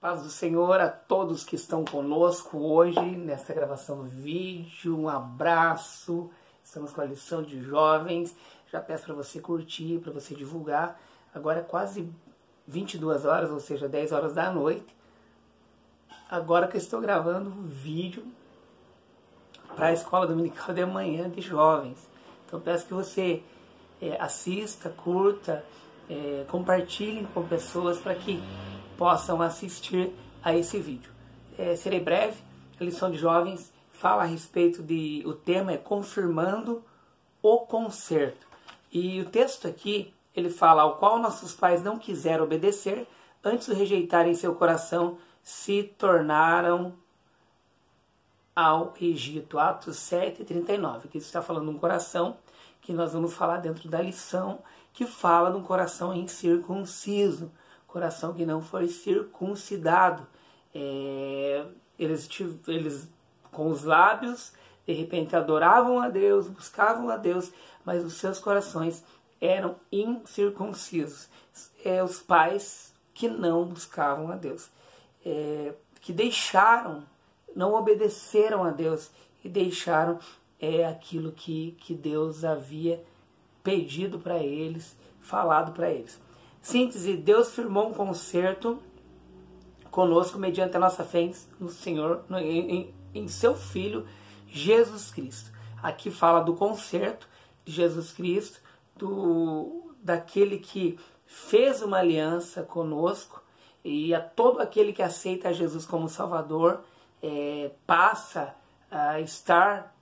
Paz do Senhor a todos que estão conosco hoje nesta gravação do vídeo. Um abraço. Estamos com a lição de jovens. Já peço para você curtir, para você divulgar. Agora é quase 22 horas, ou seja, 10 horas da noite. Agora que eu estou gravando o vídeo para a escola dominical de amanhã de jovens. Então peço que você assista, curta, compartilhem com pessoas para que possam assistir a esse vídeo. Serei breve. A lição de jovens fala a respeito de... O tema é confirmando o conserto. E o texto aqui, ele fala: ao qual nossos pais não quiseram obedecer, antes de rejeitarem seu coração, se tornaram ao Egito. Atos 7:39. Aqui está falando de um coração que nós vamos falar dentro da lição, que fala de um coração incircunciso. Coração que não foi circuncidado. Eles com os lábios, de repente adoravam a Deus, buscavam a Deus, mas os seus corações eram incircuncisos. Os pais que não buscavam a Deus, que deixaram, não obedeceram a Deus e deixaram aquilo que Deus havia pedido para eles, falado para eles. Síntese: Deus firmou um concerto conosco mediante a nossa fé no Senhor, em seu Filho Jesus Cristo. Aqui fala do concerto de Jesus Cristo, daquele que fez uma aliança conosco, e a todo aquele que aceita Jesus como Salvador passa a estar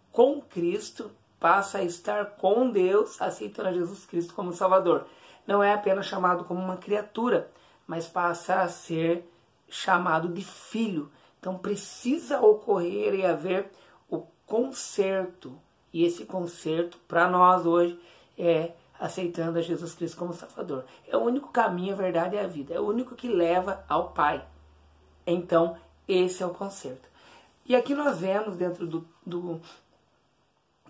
com Cristo, passa a estar com Deus, aceitando a Jesus Cristo como Salvador. Não é apenas chamado como uma criatura, mas passa a ser chamado de filho. Então precisa ocorrer e haver o conserto. E esse conserto, para nós hoje, é aceitando a Jesus Cristo como Salvador. É o único caminho, a verdade e a vida. É o único que leva ao Pai. Então, esse é o conserto. E aqui nós vemos dentro de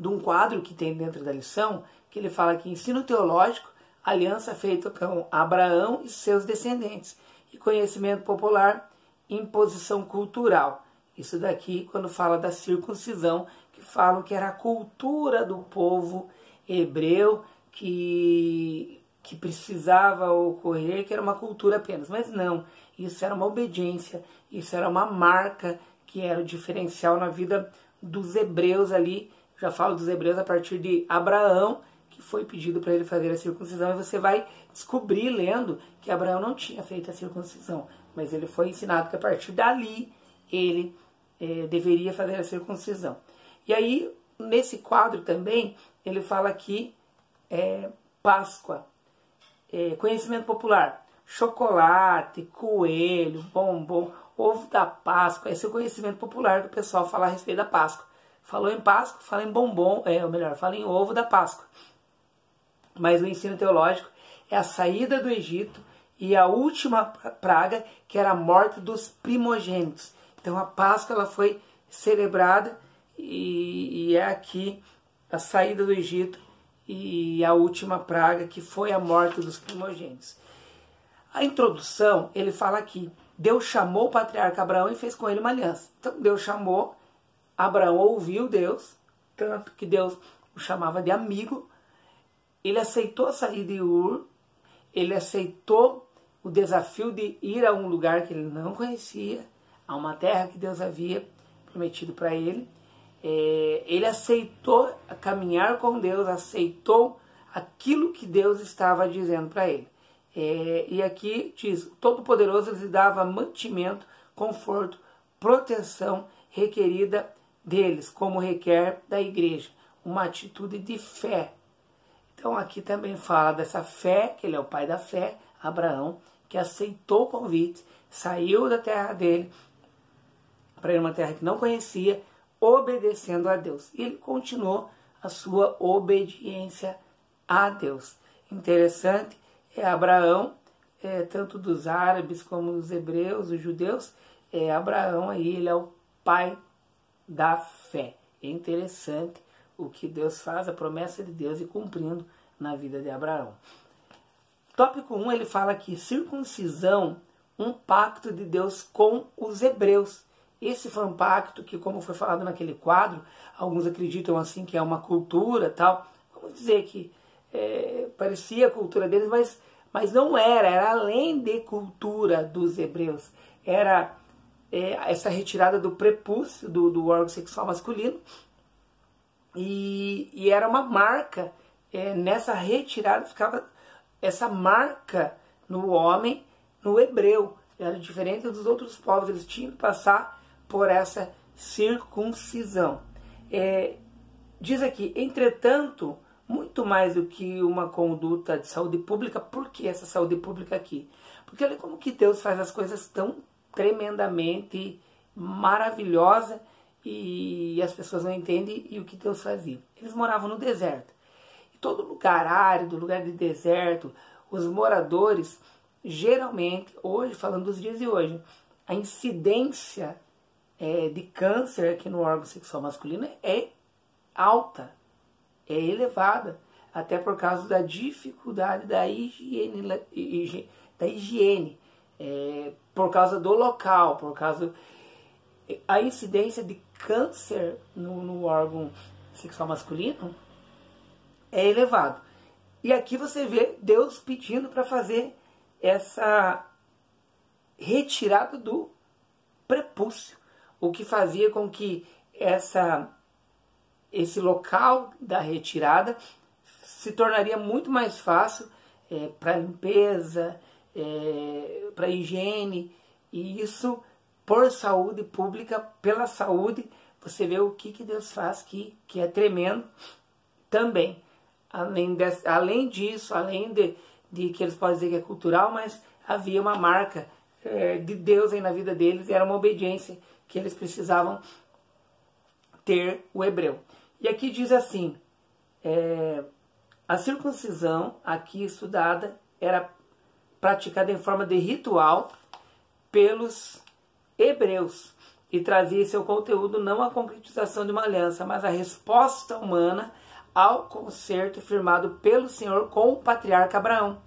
um quadro que tem dentro da lição, que ele fala que ensino teológico, aliança feita com Abraão e seus descendentes, e conhecimento popular, imposição cultural. Isso daqui quando fala da circuncisão, que falam que era a cultura do povo hebreu que precisava ocorrer, que era uma cultura apenas. Mas não, isso era uma obediência, isso era uma marca, que era o diferencial na vida dos hebreus ali. Já falo dos hebreus a partir de Abraão, que foi pedido para ele fazer a circuncisão, e você vai descobrir lendo que Abraão não tinha feito a circuncisão, mas ele foi ensinado que a partir dali ele deveria fazer a circuncisão. E aí, nesse quadro também, ele fala aqui Páscoa, conhecimento popular, chocolate, coelho, bombom, ovo da Páscoa. Esse é o conhecimento popular que o pessoal fala a respeito da Páscoa. Falou em Páscoa, fala em bombom, ou melhor, fala em ovo da Páscoa. Mas o ensino teológico é a saída do Egito e a última praga, que era a morte dos primogênitos. Então a Páscoa ela foi celebrada e é aqui a saída do Egito e a última praga, que foi a morte dos primogênitos. A introdução, ele fala aqui: Deus chamou o patriarca Abraão e fez com ele uma aliança. Então Deus chamou, Abraão ouviu Deus, tanto que Deus o chamava de amigo. Ele aceitou sair de Ur, ele aceitou o desafio de ir a um lugar que ele não conhecia, a uma terra que Deus havia prometido para ele. Ele aceitou caminhar com Deus, aceitou aquilo que Deus estava dizendo para ele. E aqui diz: Todo-Poderoso lhe dava mantimento, conforto, proteção requerida deles, como requer da igreja, uma atitude de fé. Então aqui também fala dessa fé, que ele é o pai da fé, Abraão, que aceitou o convite, saiu da terra dele para ir a uma terra que não conhecia, obedecendo a Deus. E ele continuou a sua obediência a Deus. Interessante, Abraão, tanto dos árabes como dos hebreus, os judeus, Abraão aí, ele é o pai da fé. É interessante o que Deus faz, a promessa de Deus, e cumprindo na vida de Abraão. Tópico 1, ele fala que circuncisão, um pacto de Deus com os hebreus. Esse foi um pacto que, como foi falado naquele quadro, alguns acreditam assim que é uma cultura, tal. Vamos dizer que parecia a cultura deles, mas não era além de cultura dos hebreus. Era essa retirada do prepúcio, do órgão sexual masculino, e era uma marca, nessa retirada ficava essa marca no homem, no hebreu. Era diferente dos outros povos, eles tinham que passar por essa circuncisão. Diz aqui, entretanto, muito mais do que uma conduta de saúde pública. Por que essa saúde pública aqui? Porque olha como que Deus faz as coisas tão tremendamente maravilhosa e as pessoas não entendem e o que Deus fazia. Eles moravam no deserto. E todo lugar árido, lugar de deserto, os moradores, geralmente, hoje, falando dos dias de hoje, a incidência de câncer aqui no órgão sexual masculino é alta, é elevada, até por causa da dificuldade da higiene, por causa do local, por causa a incidência de câncer no órgão sexual masculino é elevado. E aqui você vê Deus pedindo para fazer essa retirada do prepúcio, o que fazia com que esse local da retirada se tornaria muito mais fácil para limpeza, para higiene, e isso por saúde pública, pela saúde, você vê o que Deus faz que é tremendo também. Além disso, além de que eles podem dizer que é cultural, mas havia uma marca de Deus aí na vida deles, e era uma obediência que eles precisavam ter, o hebreu. E aqui diz assim, a circuncisão aqui estudada era praticada em forma de ritual pelos hebreus e trazia seu conteúdo não a concretização de uma aliança, mas a resposta humana ao concerto firmado pelo Senhor com o patriarca Abraão.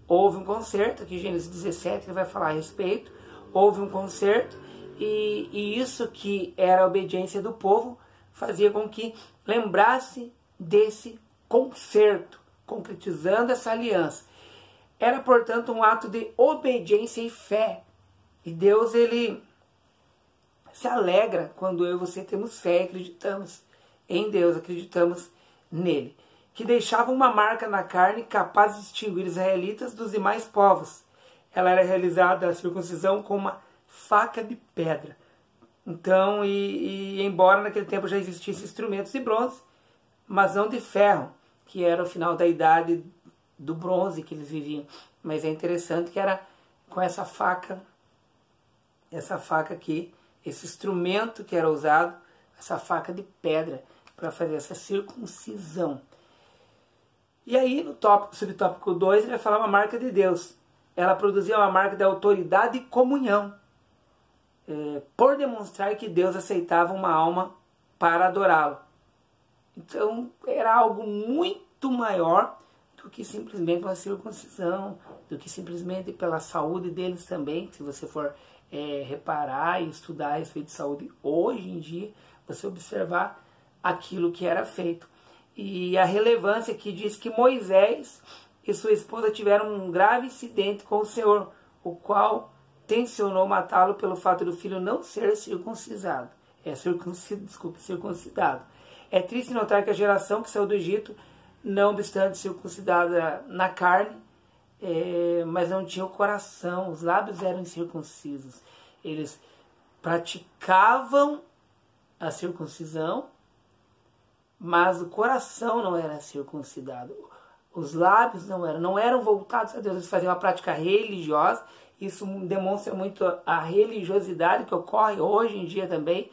Houve um concerto, aqui em Gênesis 17 ele vai falar a respeito, houve um concerto e isso que era a obediência do povo fazia com que lembrasse desse concerto, concretizando essa aliança. Era, portanto, um ato de obediência e fé. E Deus, ele se alegra quando eu e você temos fé e acreditamos em Deus, acreditamos nele. Que deixava uma marca na carne capaz de distinguir os israelitas dos demais povos. Ela era realizada, a circuncisão, com uma faca de pedra. Então, embora naquele tempo já existissem instrumentos de bronze, mas não de ferro, que era o final da idade do bronze que eles viviam. Mas é interessante que era com essa faca aqui, esse instrumento que era usado, essa faca de pedra, para fazer essa circuncisão. E aí, no subtópico 2, ele vai falar uma marca de Deus. Ela produzia uma marca de autoridade e comunhão, por demonstrar que Deus aceitava uma alma para adorá-lo. Então, era algo muito maior do que simplesmente uma circuncisão, do que simplesmente pela saúde deles também. Se você for reparar e estudar a respeito de saúde hoje em dia, você observar aquilo que era feito. E a relevância que diz que Moisés e sua esposa tiveram um grave incidente com o Senhor, o qual tensionou matá-lo pelo fato do filho não ser circuncidado. Circuncidado. É triste notar que a geração que saiu do Egito, não obstante circuncidada na carne, mas não tinha o coração, os lábios eram incircuncisos. Eles praticavam a circuncisão, mas o coração não era circuncidado. Os lábios não eram voltados a Deus. Eles faziam uma prática religiosa. Isso demonstra muito a religiosidade que ocorre hoje em dia também,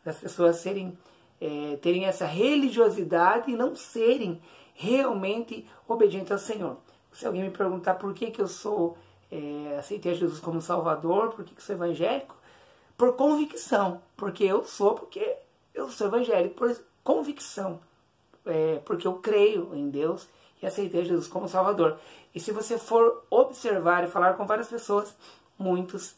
das pessoas terem essa religiosidade e não serem realmente obedientes ao Senhor. Se alguém me perguntar por que eu aceitei a Jesus como Salvador, por que sou evangélico, por convicção, porque eu sou evangélico, por convicção, porque eu creio em Deus e aceitei Jesus como Salvador. E se você for observar e falar com várias pessoas, muitos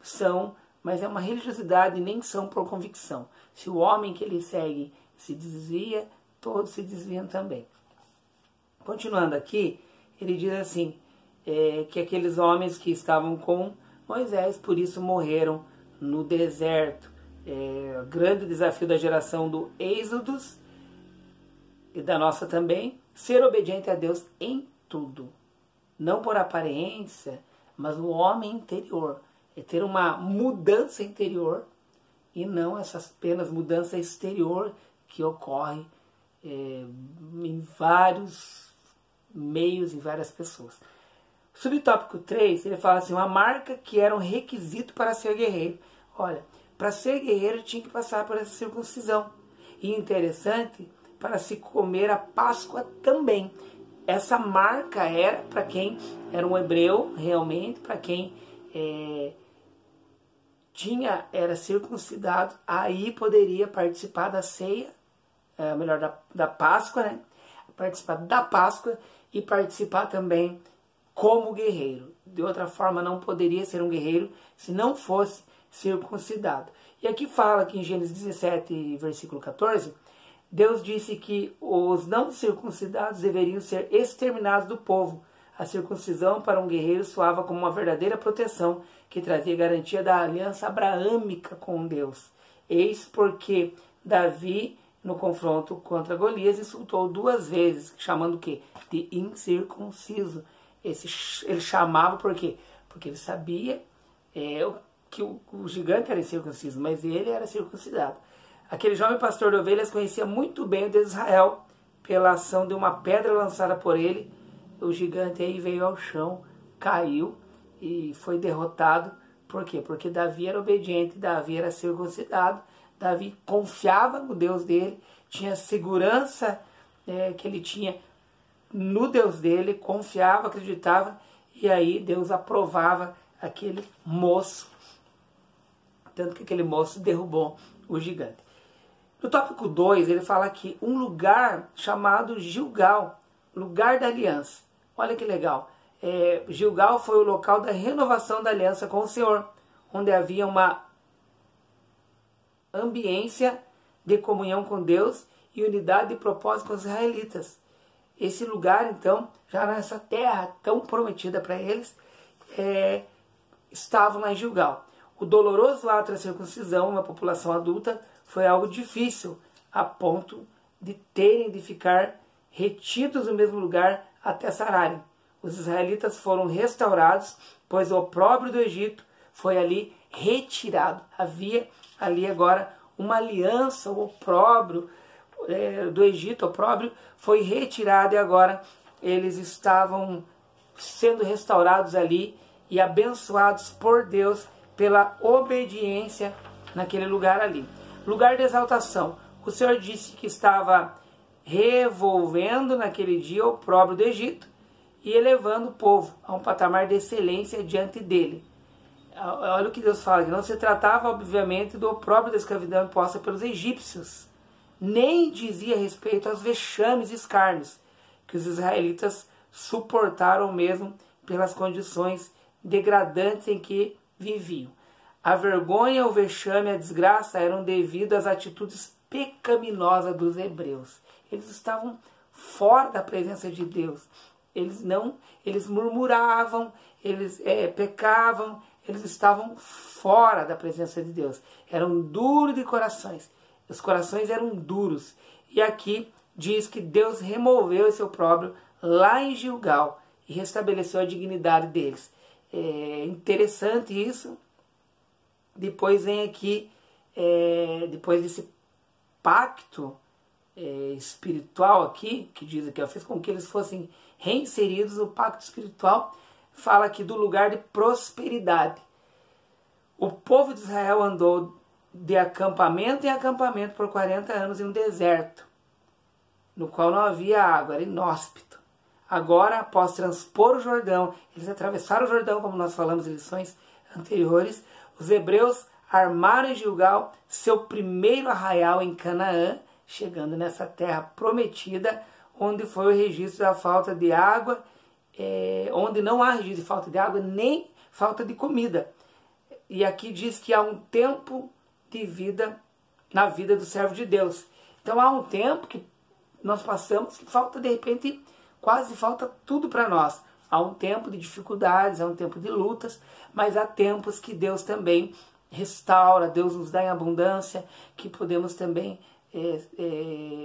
são, mas é uma religiosidade e nem são por convicção. Se o homem que ele segue se desvia, todos se desviam também. Continuando aqui, ele diz assim, que aqueles homens que estavam com Moisés, por isso morreram no deserto. O grande desafio da geração do Êxodos e da nossa também, ser obediente a Deus em tudo. Não por aparência, mas o homem interior. É ter uma mudança interior e não essas apenas mudança exterior que ocorre em vários meios, em várias pessoas. Subtópico 3, ele fala assim, uma marca que era um requisito para ser guerreiro. Olha, para ser guerreiro tinha que passar por essa circuncisão. E interessante, para se comer a Páscoa também. Essa marca era para quem era um hebreu, realmente, para quem era circuncidado, aí poderia participar da ceia, melhor, da Páscoa, né? Participar da Páscoa e participar também como guerreiro. De outra forma, não poderia ser um guerreiro se não fosse circuncidado. E aqui fala que em Gênesis 17, versículo 14, Deus disse que os não circuncidados deveriam ser exterminados do povo. A circuncisão para um guerreiro soava como uma verdadeira proteção que trazia garantia da aliança abraâmica com Deus. Eis porque Davi, no confronto contra Golias, insultou 2 vezes, chamando o quê? De incircunciso. Ele chamava por quê? Porque ele sabia que o gigante era incircunciso, mas ele era circuncidado. Aquele jovem pastor de ovelhas conhecia muito bem o Deus de Israel, pela ação de uma pedra lançada por ele. O gigante aí veio ao chão, caiu e foi derrotado. Por quê? Porque Davi era obediente, Davi era circuncidado, Davi confiava no Deus dele, tinha segurança que ele tinha no Deus dele, confiava, acreditava, e aí Deus aprovava aquele moço, tanto que aquele moço derrubou o gigante. No tópico 2, ele fala aqui um lugar chamado Gilgal, lugar da aliança. Olha que legal. Gilgal foi o local da renovação da aliança com o Senhor, onde havia uma ambiência de comunhão com Deus e unidade de propósito com os israelitas. Esse lugar, então, já nessa terra tão prometida para eles, estavam lá em Gilgal. O doloroso ato da circuncisão, uma população adulta, foi algo difícil, a ponto de terem de ficar retidos no mesmo lugar até sararem. Os israelitas foram restaurados, pois o opróbrio do Egito foi ali retirado. Havia ali agora uma aliança, o opróbrio do Egito, o opróbrio foi retirado e agora eles estavam sendo restaurados ali e abençoados por Deus pela obediência naquele lugar ali. Lugar de exaltação. O Senhor disse que estava revolvendo naquele dia o opróbrio do Egito e elevando o povo a um patamar de excelência diante dele. Olha o que Deus fala, que não se tratava, obviamente, do opróbrio da escravidão imposta pelos egípcios, nem dizia respeito aos vexames e escárnios que os israelitas suportaram mesmo pelas condições degradantes em que viviam. A vergonha, o vexame, a desgraça eram devido às atitudes pecaminosas dos hebreus. Eles estavam fora da presença de Deus. Eles murmuravam, eles pecavam, eles estavam fora da presença de Deus. Eram duros de corações. Os corações eram duros. E aqui diz que Deus removeu esse opróbrio lá em Gilgal e restabeleceu a dignidade deles. É interessante isso. Depois vem aqui, depois desse pacto espiritual aqui, que diz aqui, fez com que eles fossem reinseridos no pacto espiritual, fala aqui do lugar de prosperidade. O povo de Israel andou de acampamento em acampamento por 40 anos em um deserto, no qual não havia água, era inóspito. Agora, após transpor o Jordão, eles atravessaram o Jordão, como nós falamos em lições anteriores, os hebreus armaram em Gilgal seu primeiro arraial em Canaã, chegando nessa terra prometida, onde foi o registro da falta de água, onde não há registro de falta de água nem falta de comida. E aqui diz que há um tempo de vida na vida do servo de Deus. Então há um tempo que nós passamos que falta, de repente, quase falta tudo para nós. Há um tempo de dificuldades, há um tempo de lutas, mas há tempos que Deus também restaura, Deus nos dá em abundância, que podemos também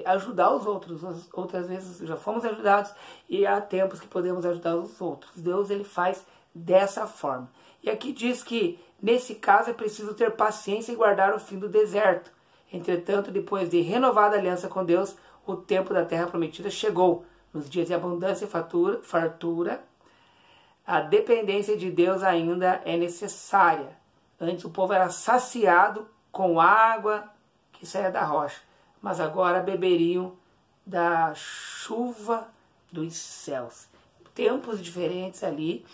ajudar os outros. Outras vezes já fomos ajudados e há tempos que podemos ajudar os outros. Deus, ele faz dessa forma. E aqui diz que nesse caso é preciso ter paciência e guardar o fim do deserto. Entretanto, depois de renovada aliança com Deus, o tempo da terra prometida chegou. Nos dias de abundância e fartura, a dependência de Deus ainda é necessária. Antes o povo era saciado com água que saía da rocha, mas agora beberiam da chuva dos céus. Tempos diferentes ali,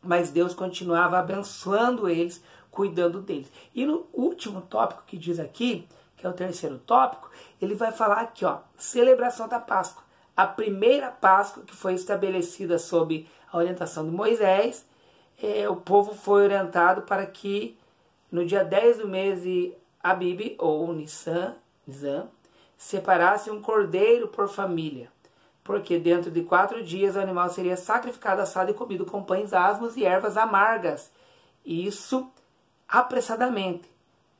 mas Deus continuava abençoando eles, cuidando deles. E no último tópico que diz aqui, que é o terceiro tópico, ele vai falar aqui, ó, celebração da Páscoa. A primeira Páscoa que foi estabelecida sob a orientação de Moisés, o povo foi orientado para que no dia 10 do mês de Abib, ou Nissan, separasse um cordeiro por família, porque dentro de 4 dias o animal seria sacrificado, assado e comido com pães asmos e ervas amargas. Isso apressadamente.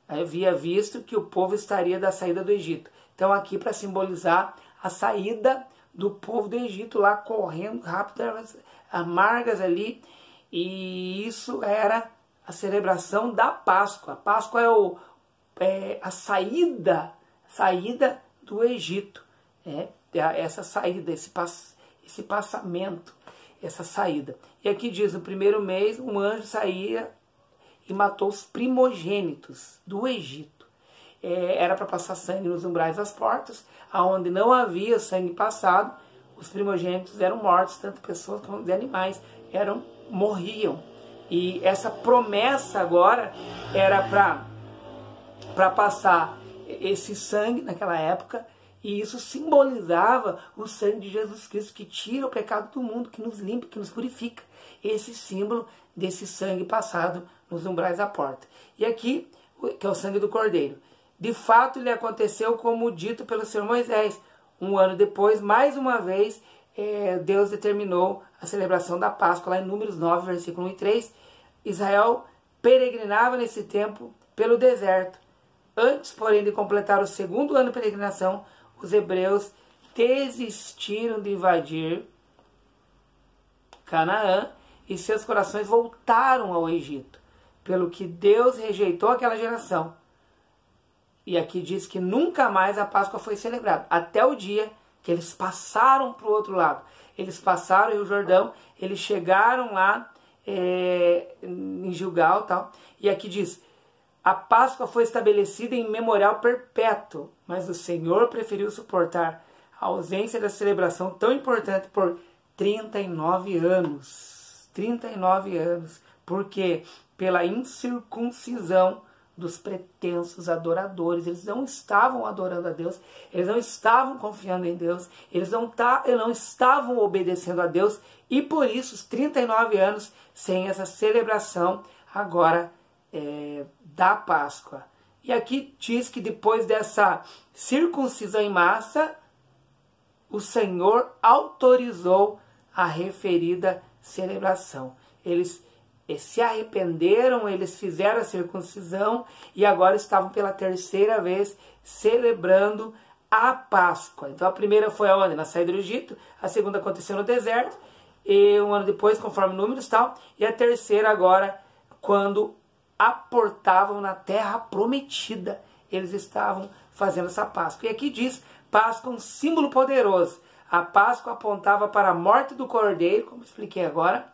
Havia visto que o povo estaria da saída do Egito. Então aqui para simbolizar a saída do povo do Egito, lá correndo rápido, ervas amargas ali. E isso era a celebração da Páscoa. A Páscoa é a saída do Egito. Essa saída, esse passamento, essa saída. E aqui diz, no primeiro mês, um anjo saía e matou os primogênitos do Egito. Era para passar sangue nos umbrais das portas, aonde não havia sangue passado, os primogênitos eram mortos, tanto pessoas como de animais morriam. E essa promessa agora era para passar esse sangue naquela época, e isso simbolizava o sangue de Jesus Cristo, que tira o pecado do mundo, que nos limpa, que nos purifica. Esse símbolo desse sangue passado nos umbrais da porta. E aqui, que é o sangue do Cordeiro. De fato, lhe aconteceu como dito pelo Senhor Moisés. Um ano depois, mais uma vez, Deus determinou a celebração da Páscoa, lá em Números 9, versículo 1 e 3. Israel peregrinava nesse tempo pelo deserto. Antes, porém, de completar o segundo ano de peregrinação, os hebreus desistiram de invadir Canaã e seus corações voltaram ao Egito, pelo que Deus rejeitou aquela geração. E aqui diz que nunca mais a Páscoa foi celebrada, até o dia que eles passaram para o outro lado. Eles passaram o Rio Jordão, eles chegaram lá em Gilgal, tal, e aqui diz, a Páscoa foi estabelecida em memorial perpétuo, mas o Senhor preferiu suportar a ausência da celebração tão importante por 39 anos. 39 anos, porque pela incircuncisão dos pretensos adoradores, eles não estavam adorando a Deus, eles não estavam confiando em Deus, eles não estavam obedecendo a Deus, e por isso os 39 anos sem essa celebração agora da Páscoa. E aqui diz que depois dessa circuncisão em massa, o Senhor autorizou a referida celebração. Eles se arrependeram, eles fizeram a circuncisão e agora estavam pela terceira vez celebrando a Páscoa. Então a primeira foi aonde? Na saída do Egito, a segunda aconteceu no deserto, e um ano depois, conforme números tal, e a terceira agora, quando aportavam na terra prometida, eles estavam fazendo essa Páscoa. E aqui diz, Páscoa, um símbolo poderoso. A Páscoa apontava para a morte do Cordeiro, como expliquei agora,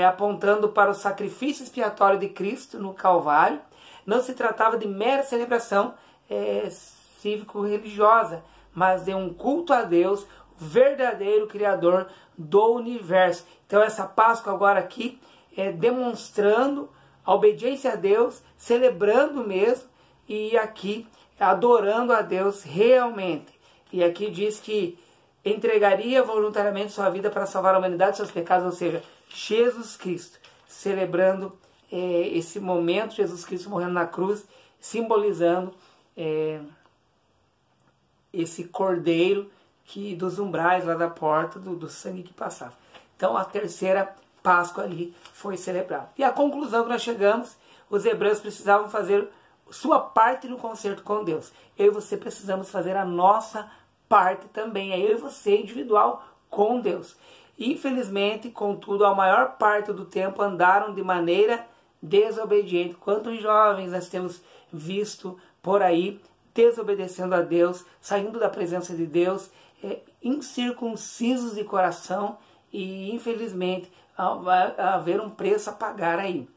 apontando para o sacrifício expiatório de Cristo no Calvário. Não se tratava de mera celebração cívico-religiosa, mas de um culto a Deus, o verdadeiro Criador do universo. Então essa Páscoa agora aqui demonstrando a obediência a Deus, celebrando mesmo, e aqui adorando a Deus realmente. E aqui diz que entregaria voluntariamente sua vida para salvar a humanidade dos seus pecados, ou seja, Jesus Cristo, celebrando esse momento, Jesus Cristo morrendo na cruz, simbolizando esse cordeiro que dos umbrais lá da porta, do sangue que passava. Então a terceira Páscoa ali foi celebrada. E a conclusão que nós chegamos, os hebreus precisavam fazer sua parte no concerto com Deus. Eu e você precisamos fazer a nossa parte também, eu e você individual com Deus. Infelizmente, contudo, a maior parte do tempo andaram de maneira desobediente. Quantos jovens nós temos visto por aí desobedecendo a Deus, saindo da presença de Deus, incircuncisos de coração, e infelizmente vai haver um preço a pagar aí.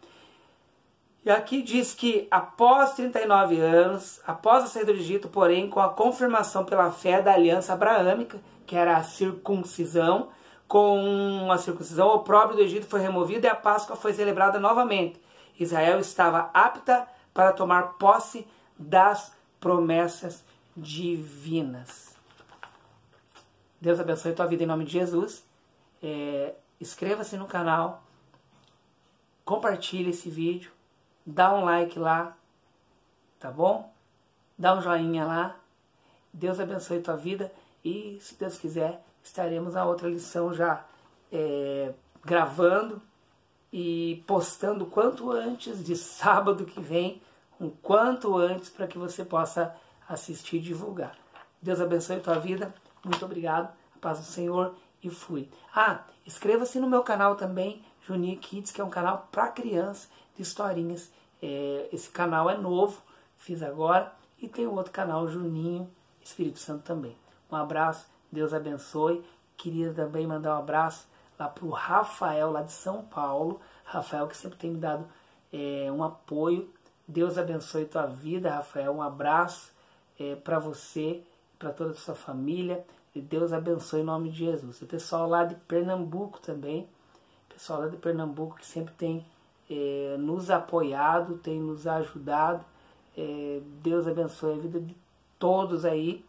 E aqui diz que após 39 anos, após a saída do Egito, porém, com a confirmação pela fé da aliança abraâmica, que era a circuncisão, com a circuncisão o opróbrio do Egito foi removido e a Páscoa foi celebrada novamente. Israel estava apta para tomar posse das promessas divinas. Deus abençoe a tua vida em nome de Jesus. Inscreva-se no canal, compartilhe esse vídeo, dá um like lá, tá bom? Dá um joinha lá. Deus abençoe a tua vida e, se Deus quiser, estaremos na outra lição já gravando e postando quanto antes de sábado que vem, quanto antes, para que você possa assistir e divulgar. Deus abençoe a tua vida. Muito obrigado. A paz do Senhor e fui. Inscreva-se no meu canal também, Juninho Kids, que é um canal para criança, de historinhas. Esse canal é novo, fiz agora. E tem o outro canal, Juninho Espírito Santo também. Um abraço, Deus abençoe. Queria também mandar um abraço lá para o Rafael, lá de São Paulo. Rafael, que sempre tem me dado um apoio. Deus abençoe tua vida, Rafael. Um abraço para você, para toda a sua família. E Deus abençoe em nome de Jesus. O pessoal lá de Pernambuco também. O pessoal lá de Pernambuco que sempre tem nos apoiado, tem nos ajudado. Deus abençoe a vida de todos aí,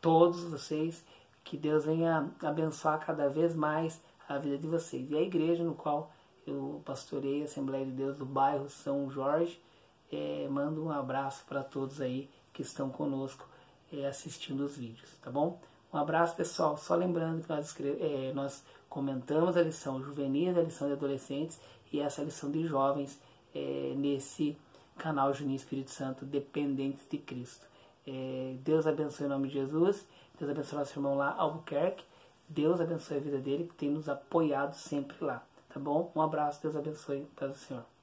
todos vocês. Que Deus venha abençoar cada vez mais a vida de vocês. E a igreja no qual eu pastorei, a Assembleia de Deus do bairro São Jorge, mando um abraço para todos aí que estão conosco assistindo os vídeos, tá bom? Um abraço, pessoal. Só lembrando que nós comentamos a lição juvenil, a lição de adolescentes e essa lição de jovens nesse canal Juninho Espírito Santo, Dependentes de Cristo. Deus abençoe em nome de Jesus. Deus abençoe nosso irmão lá, Albuquerque. Deus abençoe a vida dele, que tem nos apoiado sempre lá. Tá bom? Um abraço, Deus abençoe. Paz do Senhor.